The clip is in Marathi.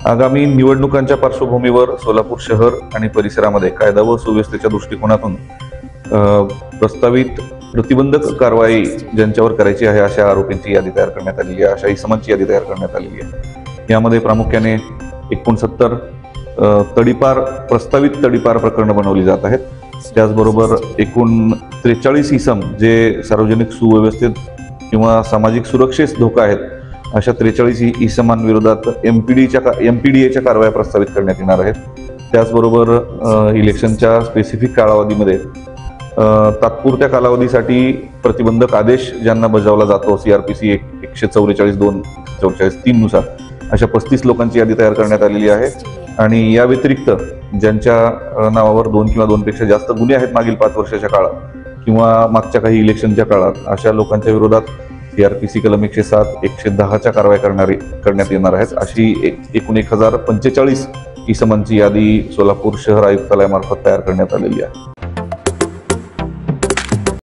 आगामी निवडणुकांच्या पार्श्वभूमीवर सोलापूर शहर आणि परिसरामध्ये कायदा व सुव्यवस्थेच्या दृष्टिकोनातून प्रस्तावित प्रतिबंधक कारवाई ज्यांच्यावर करायची आहे अशा आरोपींची यादी तयार करण्यात आलेली आहे, अशा इसमांची यादी तयार करण्यात आलेली आहे। यामध्ये प्रामुख्याने 69 प्रस्तावित तडीपार प्रकरणं बनवली जात आहेत। त्याचबरोबर एकूण 43 इसम जे सार्वजनिक सुव्यवस्थेत किंवा सामाजिक सुरक्षेस धोका आहेत अशा 43 इसमांविरोधात MPDAच्या कारवाया प्रस्तावित करण्यात येणार आहेत। त्याचबरोबर इलेक्शनच्या स्पेसिफिक कालावधीमध्ये तात्पुरत्या कालावधीसाठी प्रतिबंधक आदेश ज्यांना बजावला जातो CRPC 144(2)44(3) नुसार अशा 35 लोकांची यादी तयार करण्यात आलेली आहे। आणि या व्यतिरिक्त ज्यांच्या नावावर 2 किंवा 2 पेक्षा जास्त गुन्हे आहेत मागील 5 वर्षाच्या काळात किंवा मागच्या काही इलेक्शनच्या काळात अशा लोकांच्या विरोधात CRPC कलम 107, 110च्या कारवाया करण्यात येणार आहेत। अशी एकूण 1045 इसमांची यादी सोलापूर शहर आयुक्तालयामार्फत तयार करण्यात आलेली आहे।